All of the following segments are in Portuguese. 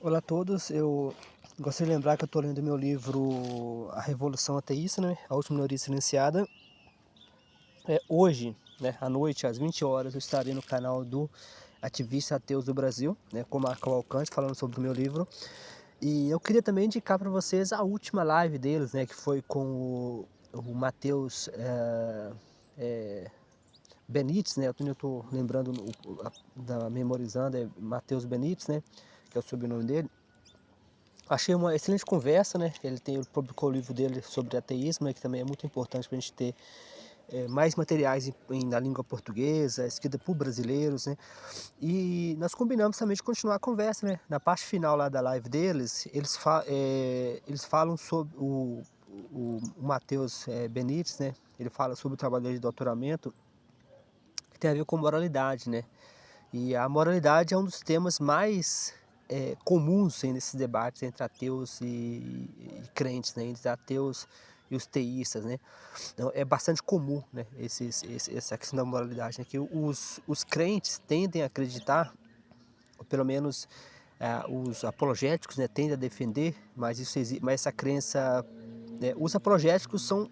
Olá a todos, eu gostaria de lembrar que eu estou lendo meu livro A Revolução Ateísta, né, A Última Minoria Silenciada. Hoje, né, à noite, às 20 horas, eu estarei no canal do Ativista Ateus do Brasil, né, com Marco Cavalcante, falando sobre o meu livro. E eu queria também indicar para vocês a última live deles, né, que foi com o Matheus Benites, né, eu estou lembrando, memorizando, é Matheus Benites, né, que é o sobrenome dele. Achei uma excelente conversa, né? Ele publicou o livro dele sobre ateísmo, né? Que também é muito importante para a gente ter mais materiais na língua portuguesa, escrita por brasileiros, né? E nós combinamos também de continuar a conversa, né? Na parte final lá da live deles, eles falam sobre o Matheus Benites, né? Ele fala sobre o trabalho dele de doutoramento, que tem a ver com moralidade, né? E a moralidade é um dos temas mais comuns nesses debates entre ateus e crentes, né? Entre ateus e os teístas, né? Então, é bastante comum, né? Essa questão da moralidade, né? Que os crentes tendem a acreditar, ou pelo menos os apologéticos, né, tendem a defender, mas essa crença, né, os apologéticos são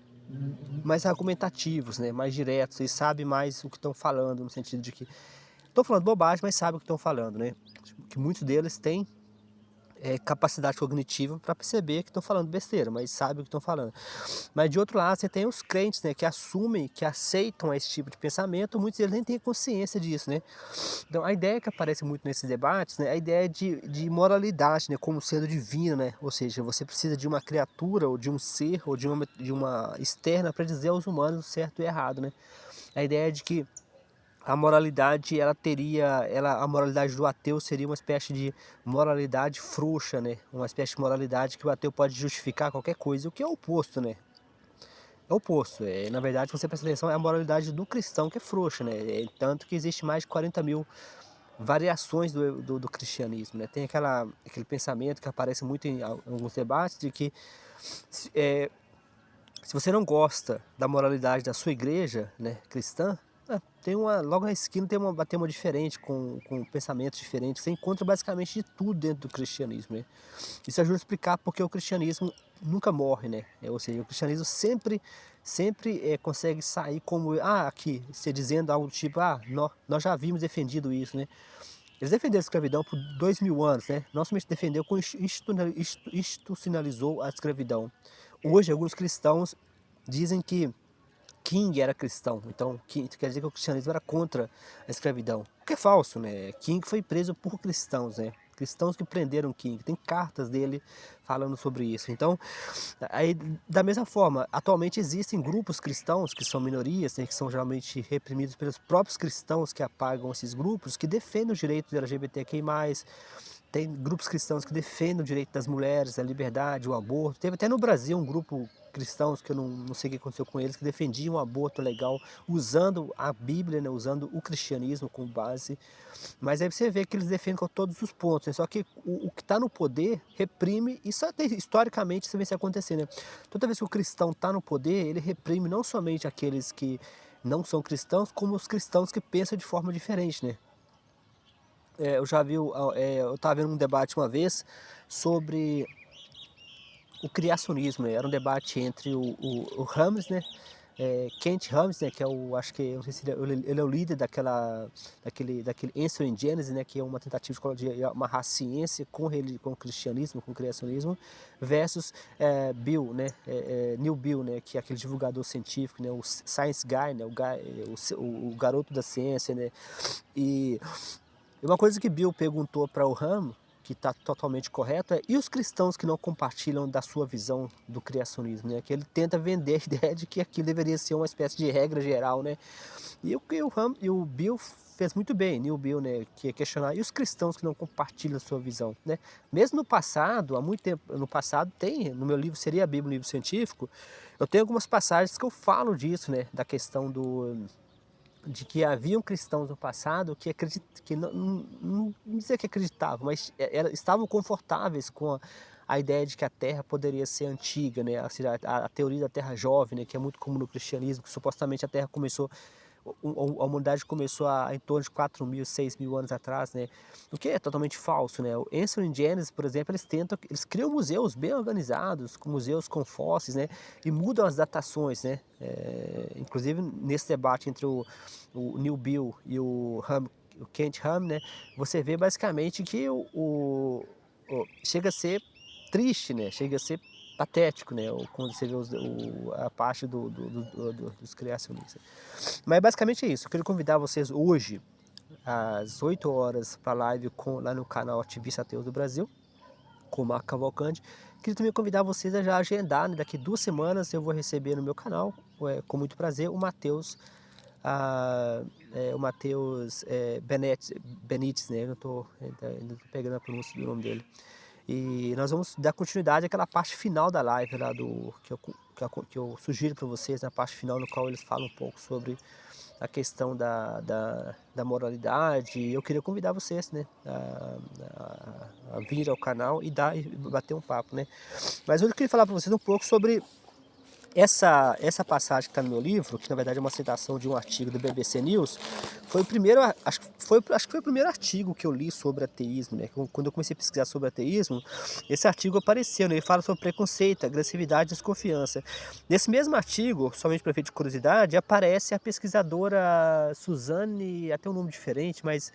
mais argumentativos, né, mais diretos, eles sabem mais o que estão falando, no sentido de que estou falando bobagem, mas sabem o que estão falando, né? Que muitos deles têm capacidade cognitiva para perceber que estão falando besteira, mas sabem o que estão falando. Mas de outro lado, você tem os crentes, né, que assumem, que aceitam esse tipo de pensamento, muitos deles nem têm consciência disso, né? Então a ideia que aparece muito nesses debates, né, é a ideia de moralidade, né, como sendo divina, né? Ou seja, você precisa de uma criatura, ou de um ser, ou de uma externa para dizer aos humanos o certo e o errado, né? A ideia de que a moralidade, a moralidade do ateu seria uma espécie de moralidade frouxa, né? Uma espécie de moralidade que o ateu pode justificar qualquer coisa, o que é o oposto, né? É o oposto. Na verdade, se você presta atenção, é a moralidade do cristão que é frouxa, né? Tanto que existe mais de 40 mil variações do cristianismo, né? Tem aquele pensamento que aparece muito em alguns debates de que é, se você não gosta da moralidade da sua igreja, né, cristã, logo na esquina tem uma diferente, com pensamentos diferentes. Você encontra basicamente de tudo dentro do cristianismo, né? Isso ajuda a explicar porque o cristianismo nunca morre, né? Ou seja, o cristianismo sempre consegue sair como, aqui, você dizendo algo do tipo, nós já havíamos defendido isso, né? Eles defenderam a escravidão por 2000 anos, né? Não somente defendeu, como institucionalizou a escravidão. Hoje, alguns cristãos dizem que King era cristão, então quer dizer que o cristianismo era contra a escravidão. O que é falso, né? King foi preso por cristãos, né? Cristãos que prenderam King. Tem cartas dele falando sobre isso. Então, aí, da mesma forma, atualmente existem grupos cristãos que são minorias, né, que são geralmente reprimidos pelos próprios cristãos que apagam esses grupos, que defendem os direitos do LGBTQI+. Tem grupos cristãos que defendem o direito das mulheres, a liberdade, o aborto. Teve até no Brasil um grupo cristãos, que eu não sei o que aconteceu com eles, que defendiam o aborto legal, usando a Bíblia, né, usando o cristianismo como base. Mas aí você vê que eles defendem com todos os pontos, né? Só que o que está no poder reprime, e só historicamente você vê isso acontecer, né? Toda vez que o cristão está no poder, ele reprime não somente aqueles que não são cristãos, como os cristãos que pensam de forma diferente, né? Eu já vi, eu estava vendo um debate uma vez sobre o criacionismo, né? Era um debate entre o Rames, né? Kent Rames, né? Que é acho que, eu não sei se ele é o líder daquele Answer in Genesis, né? Que é uma tentativa de amarrar a ciência com o cristianismo, com o criacionismo, versus Bill, né? Neil Bill, né? Que é aquele divulgador científico, né? O Science Guy, né? O garoto da ciência, né? E uma coisa que Bill perguntou para o Ram, que está totalmente correto, e os cristãos que não compartilham da sua visão do criacionismo, né? Que ele tenta vender a ideia de que aquilo deveria ser uma espécie de regra geral, né? E o Bill fez muito bem, Neil Bill, né? Que é questionar, e os cristãos que não compartilham a sua visão, né? Mesmo no passado, há muito tempo no passado, no meu livro, seria a Bíblia, um livro científico, eu tenho algumas passagens que eu falo disso, né? Da questão de que haviam cristãos no passado que não dizer que acreditavam, mas estavam confortáveis com a ideia de que a Terra poderia ser antiga, né? A teoria da Terra jovem, né? Que é muito comum no cristianismo, que supostamente a Terra começou a humanidade começou em torno de 4.000, 6.000 anos atrás, né? O que é totalmente falso, né? O Anson e Genesis, por exemplo, eles criam museus bem organizados, com museus com fósseis, né? E mudam as datações, né? Inclusive nesse debate entre o Neil Bill e o Kent Ham, né? Você vê basicamente que chega a ser triste, né? Chega a ser patético, né? Quando você vê a parte dos criacionistas. Mas basicamente é isso. Eu quero convidar vocês hoje, às 8 horas, para a live lá no canal Ativista Ateus do Brasil, com o Marco Cavalcante. Queria também convidar vocês a já agendar, né? Daqui 2 semanas eu vou receber no meu canal, com muito prazer, o Matheus. O Matheus Benites, né? Eu ainda tô pegando a pronúncia do nome dele. E nós vamos dar continuidade àquela parte final da live lá que eu sugiro para vocês, na parte final, no qual eles falam um pouco sobre a questão da moralidade. Eu queria convidar vocês, né, a vir ao canal e bater um papo, né. Mas hoje eu queria falar para vocês um pouco sobre essa passagem que está no meu livro, que na verdade é uma citação de um artigo do BBC News. Foi o primeiro, acho que foi o primeiro artigo que eu li sobre ateísmo, né? Quando eu comecei a pesquisar sobre ateísmo, esse artigo apareceu, né? Ele fala sobre preconceito, agressividade e desconfiança. Nesse mesmo artigo, somente para efeito de curiosidade, aparece a pesquisadora Suzane, até um nome diferente, mas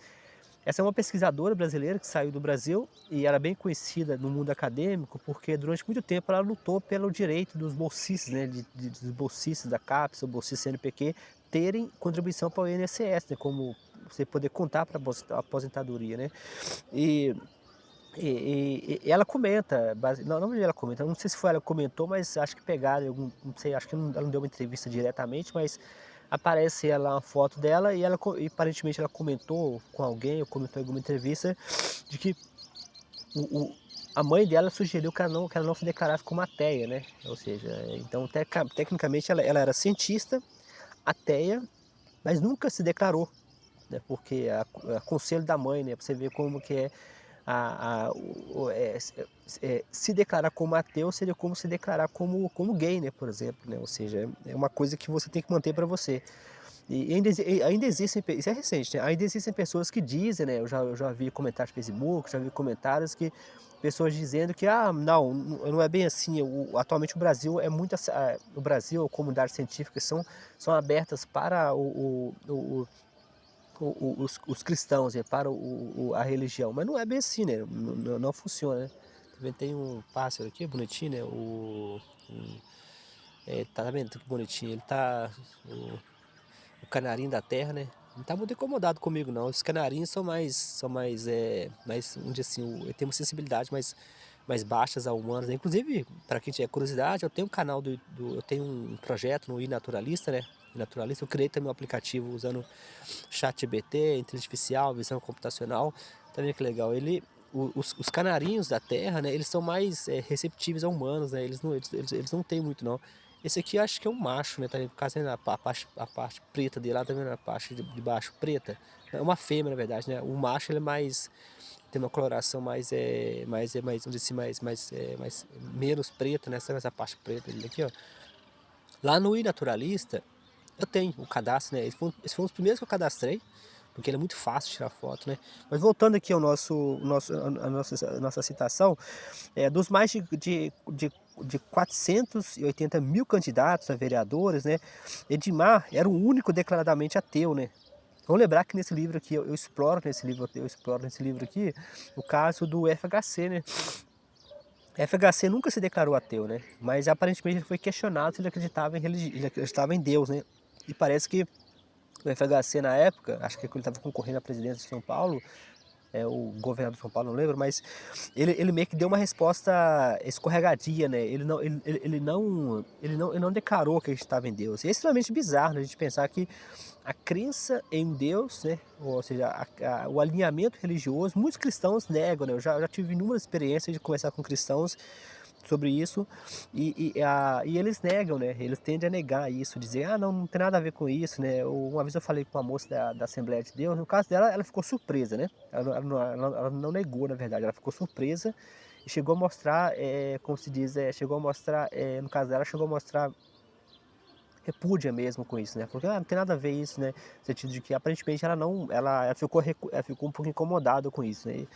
essa é uma pesquisadora brasileira que saiu do Brasil e era bem conhecida no mundo acadêmico porque durante muito tempo ela lutou pelo direito dos bolsistas, né, dos bolsistas da CAPES, ou bolsistas CNPq, terem contribuição para o INSS, né, como você poder contar para a aposentadoria, né? E, e ela comenta, não ela comenta, não sei se foi ela que comentou, mas acho que pegaram, não sei, acho que ela não deu uma entrevista diretamente, mas aparece ela uma foto dela e aparentemente ela comentou com alguém, ou comentou em alguma entrevista, de que a mãe dela sugeriu que ela não se declarasse como ateia, né? Ou seja, então tecnicamente ela era cientista, ateia, mas nunca se declarou, né? Porque é conselho da mãe, né? Pra você ver como que é se declarar como ateu seria como se declarar como gay, né? Por exemplo, né? Ou seja, é uma coisa que você tem que manter para você. E ainda existem, isso é recente, né? Ainda existem pessoas que dizem, né? Eu já vi comentários no Facebook, já vi comentários que pessoas dizendo que não é bem assim. Atualmente o Brasil é muito, o Brasil, a comunidade científica são abertas para os cristãos, para a religião, mas não é bem assim, né? Não funciona, né? Também tem um pássaro aqui, bonitinho, né? Tá vendo que bonitinho? Ele tá. O canarinho da terra, né? Não tá muito incomodado comigo, não. Os canarinhos mais, vamos dizer assim, tem uma sensibilidade mais baixas a humanos, né? Inclusive, para quem tiver curiosidade, eu tenho um canal eu tenho um projeto no iNaturalista, né? iNaturalista, eu criei também um aplicativo usando ChatGPT, inteligência artificial, visão computacional. Tá vendo que legal? Os canarinhos da terra, né? Eles são mais receptíveis a humanos, né? Eles não têm muito, não. Esse aqui eu acho que é um macho, né? Tá vendo? Por causa a parte preta dele lá, tá vendo a parte de baixo preta? É uma fêmea, na verdade, né? O macho ele é mais. Tem uma coloração mais, vamos dizer assim, menos preta, né? Sabe essa parte preta dele aqui, ó? Lá no iNaturalista, eu tenho o cadastro, né? Esse foi um dos primeiros que eu cadastrei, porque ele é muito fácil de tirar foto, né? Mas voltando aqui ao a nossa citação, dos mais de 480 mil candidatos a vereadores, né? Edmar era o único declaradamente ateu, né? Vamos lembrar que nesse livro aqui, eu exploro nesse livro aqui o caso do FHC, né? FHC nunca se declarou ateu, né? Mas aparentemente ele foi questionado se ele ele acreditava em Deus, né? E parece que o FHC na época, acho que ele estava concorrendo à presidência de São Paulo, o governador de São Paulo, não lembro, mas ele meio que deu uma resposta escorregadia, né? Ele não declarou que estava em Deus. E é extremamente bizarro, né, a gente pensar que a crença em Deus, né? Ou seja, o alinhamento religioso, muitos cristãos negam, né? Eu já tive inúmeras experiências de conversar com cristãos sobre isso e eles negam, né? Eles tendem a negar isso, dizer, não tem nada a ver com isso, né? Uma vez eu falei com uma moça da Assembleia de Deus, no caso dela, ela ficou surpresa, né? Ela não negou, na verdade, ela ficou surpresa e chegou a mostrar, como se diz, chegou a mostrar, no caso dela, chegou a mostrar repúdia mesmo com isso, né? Porque não tem nada a ver isso, né? No sentido de que aparentemente ela ficou um pouco incomodada com isso, né?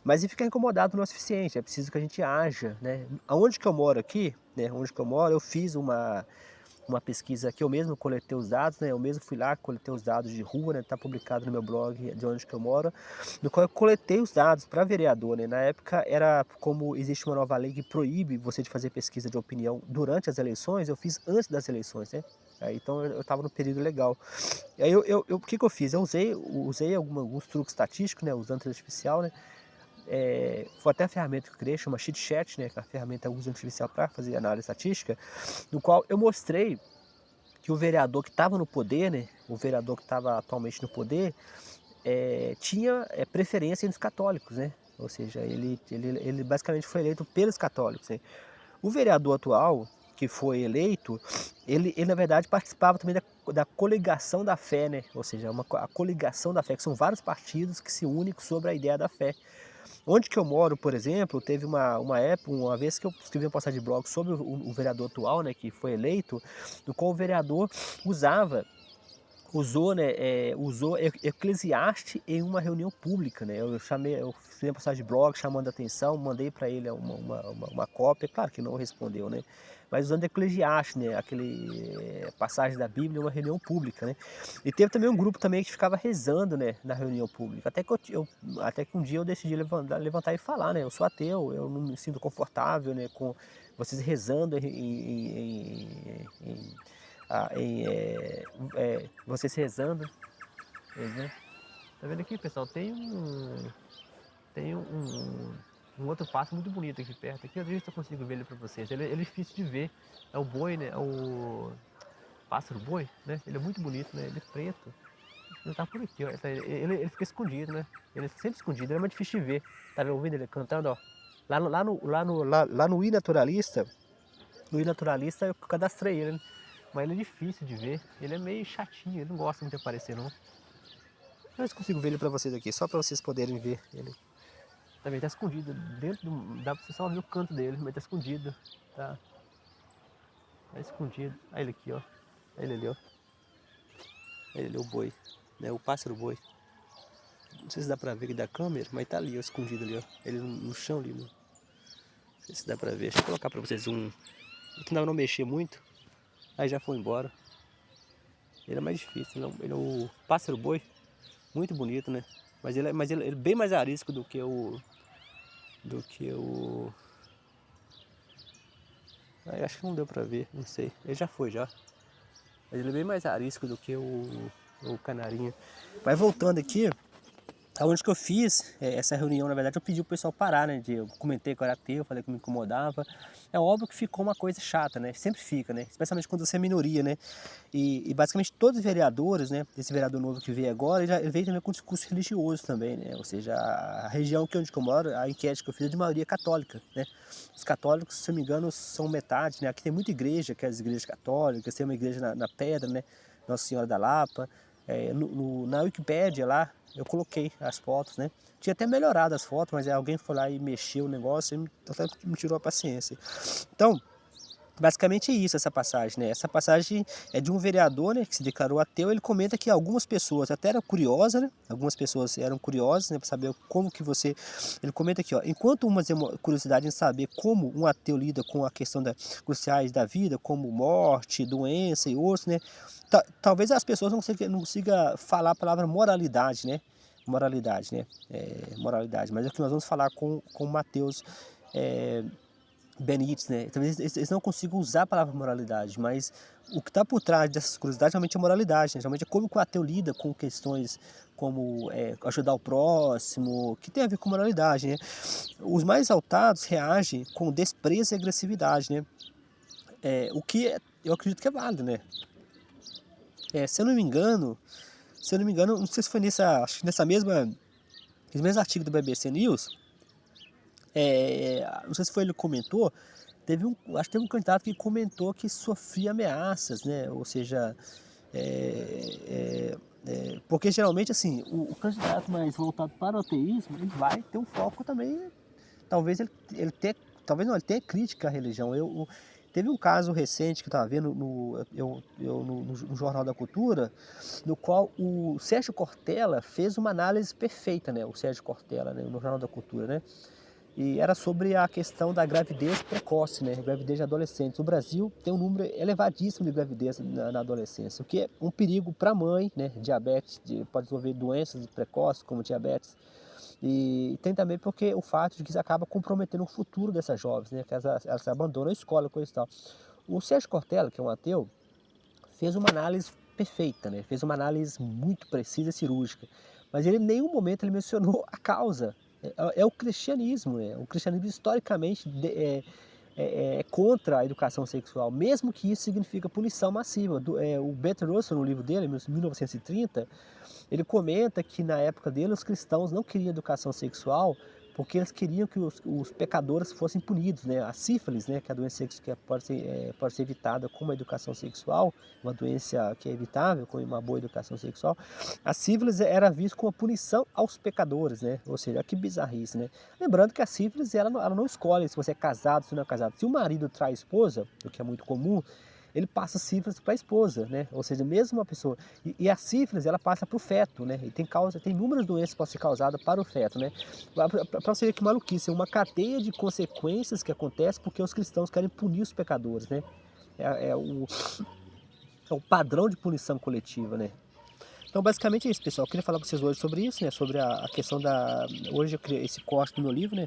Mas e ficar incomodado não é o suficiente, é preciso que a gente haja, né? Aonde que eu moro aqui, né? Onde que eu moro, eu fiz uma pesquisa que eu mesmo coletei os dados, né? Eu mesmo fui lá, coletei os dados de rua, né? Tá publicado no meu blog de onde que eu moro, no qual eu coletei os dados para vereador, né? Na época era como existe uma nova lei que proíbe você de fazer pesquisa de opinião durante as eleições, eu fiz antes das eleições, né? Então eu estava no período legal. E aí o que que eu fiz? Eu usei alguns truques estatísticos, né? Usando inteligência artificial, né? Foi até a ferramenta que eu criei, chama CheatChat, né? Que é a ferramenta usa artificial para fazer análise estatística, no qual eu mostrei que o vereador que estava no poder, né, o vereador que estava atualmente no poder, tinha preferência entre os católicos, né? Ou seja, ele basicamente foi eleito pelos católicos, né? O vereador atual, que foi eleito, ele na verdade participava também da coligação da fé, né? Ou seja, a coligação da fé, que são vários partidos que se unem sobre a ideia da fé. Onde que eu moro, por exemplo, teve uma época, uma vez que eu escrevi uma postagem de blog sobre o vereador atual, né, que foi eleito, no qual o vereador usou, né, usou Eclesiastes em uma reunião pública, né? Eu fiz uma postagem de blog chamando a atenção, mandei para ele uma cópia, claro que não respondeu, né? Mas usando Eclesiastes, né? Aquele passagem da Bíblia em uma reunião pública, né? E teve também um grupo também que ficava rezando, né, na reunião pública. Até que um dia eu decidi levantar e falar, né? Eu sou ateu, eu não me sinto confortável, né, com vocês rezando vocês rezando. Tá vendo aqui, pessoal? Tem um outro passo muito bonito aqui perto. Aqui eu vejo se eu consigo ver ele para vocês. Ele é difícil de ver. É o boi, né? É o pássaro boi, né? Ele é muito bonito, né? Ele é preto. Ele tá por aqui, ó. Ele fica escondido, né? Ele fica sempre escondido. Ele é mais difícil de ver. Tá ouvindo ele cantando, ó? Lá no iNaturalista, eu cadastrei ele, né? Mas ele é difícil de ver. Ele é meio chatinho. Ele não gosta muito de aparecer, não. Mas consigo ver ele pra vocês aqui, só pra vocês poderem ver ele. Também tá escondido. Dá pra você só ver o canto dele, mas tá escondido. Tá escondido. Olha ele aqui, ó. Olha ele ali, ó. Olha ele, o boi. Né? O pássaro boi. Não sei se dá pra ver aqui da câmera, mas tá ali, ó, escondido ali, ó. Ele no chão ali, Não sei se dá pra ver. Deixa eu colocar pra vocês um. Aqui não mexer muito. Aí já foi embora. Ele é mais difícil. Ele é o pássaro boi. Muito bonito, né? Mas ele é bem mais arisco do que o. Acho que não deu pra ver, não sei. Ele já foi já. Mas ele é bem mais arisco do que o canarinho. Mas voltando aqui, aonde que eu fiz essa reunião, na verdade eu pedi o pessoal parar, né? Eu comentei que eu era ateu, falei que me incomodava. É óbvio que ficou uma coisa chata, né? Sempre fica, né? Especialmente quando você é minoria, né? E basicamente todos os vereadores, né? Esse vereador novo que veio agora, ele veio também com discurso religioso também, né? Ou seja, a região onde eu moro, a enquete que eu fiz é de maioria católica, né? Os católicos, se eu não me engano, são metade, né? Aqui tem muita igreja, que é as igrejas católicas, tem uma igreja na Pedra, né? Nossa Senhora da Lapa. Na Wikipédia lá, eu coloquei as fotos, né? Tinha até melhorado as fotos, mas alguém foi lá e mexeu o negócio e me tirou a paciência. Então, basicamente é isso essa passagem, né? Essa passagem é de um vereador, né, que se declarou ateu. Ele comenta que algumas pessoas até eram curiosas, né? Algumas pessoas eram curiosas, né, para saber como que você... Ele comenta aqui, ó, enquanto umas curiosidade em saber como um ateu lida com a questão cruciais da vida, como morte, doença e outros, né? Talvez as pessoas não consigam falar a palavra moralidade, né? Moralidade, né? Moralidade. Mas é o que nós vamos falar com Mateus Benítez, né? Talvez eles não consigam usar a palavra moralidade, mas o que está por trás dessas curiosidades realmente é moralidade, né? Realmente é como o ateu lida com questões como ajudar o próximo, que tem a ver com moralidade, né? Os mais exaltados reagem com desprezo e agressividade, né? O que eu acredito que é válido, né? Se eu não me engano, não sei se foi acho que nesse mesmo artigo do BBC News, não sei se foi ele que comentou, acho que teve um candidato que comentou que sofria ameaças, né? Ou seja, porque geralmente assim, o candidato mais voltado para o ateísmo, ele vai ter um foco também, talvez ele tenha crítica à religião. Teve um caso recente que eu estava vendo no Jornal da Cultura, no qual o Sérgio Cortella fez uma análise perfeita, né? O Sérgio Cortella, né? No Jornal da Cultura, né? E era sobre a questão da gravidez precoce, né? Gravidez de adolescentes. O Brasil tem um número elevadíssimo de gravidez na adolescência, o que é um perigo para a mãe, né? Diabetes, pode desenvolver doenças precoces como diabetes. E tem também porque o fato de que isso acaba comprometendo o futuro dessas jovens, né? Que elas abandonam a escola, coisa e tal. O Sérgio Cortella, que é um ateu, fez uma análise perfeita, né? Fez uma análise muito precisa e cirúrgica. Mas ele em nenhum momento ele mencionou a causa. É o cristianismo, né? O cristianismo historicamente é contra a educação sexual, mesmo que isso significa punição massiva. O Bertrand Russell, no livro dele, em 1930, ele comenta que na época dele os cristãos não queriam educação sexual porque eles queriam que os pecadores fossem punidos, né? A sífilis, né, que é a doença que pode ser evitada com uma educação sexual, uma doença que é evitável com uma boa educação sexual. A sífilis era vista como uma punição aos pecadores, né? Ou seja, que bizarrice, né? Lembrando que a sífilis ela não escolhe se você é casado, se não é casado. Se o marido trai a esposa, o que é muito comum, ele passa sífilis para a esposa, né? Ou seja, mesmo uma pessoa. E a sífilis, ela passa para o feto, né? E tem inúmeras doenças que podem ser causadas para o feto, né? Para você ver que maluquice, é uma cadeia de consequências que acontece porque os cristãos querem punir os pecadores, né? É, é o, é o padrão de punição coletiva, né? Então, basicamente é isso, pessoal. Eu queria falar com vocês hoje sobre isso, né? Sobre a questão da... Hoje eu criei esse corte do meu livro, né?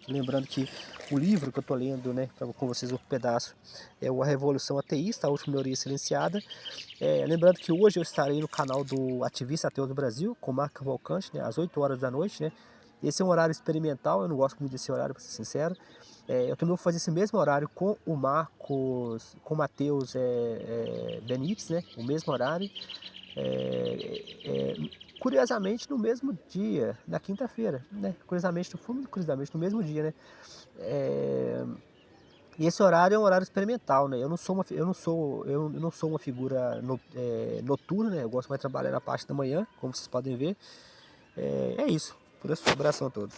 Lembrando que o livro que eu estou lendo, né? Com vocês um pedaço, é o A Revolução Ateísta, a Última Minoria Silenciada. Lembrando que hoje eu estarei no canal do Ativista Ateu do Brasil, com Marco Cavalcante, né? Às 8 horas da noite, né? Esse é um horário experimental, eu não gosto muito desse horário, para ser sincero. Eu também vou fazer esse mesmo horário com o Marcos, com o Matheus Benites, né? O mesmo horário. Curiosamente no mesmo dia, na quinta-feira, né? Curiosamente no mesmo dia, né? E esse horário é um horário experimental, né? Eu não sou uma figura noturna, né? Eu gosto mais de trabalhar na parte da manhã, como vocês podem ver. É isso. Por isso, um abração a todos.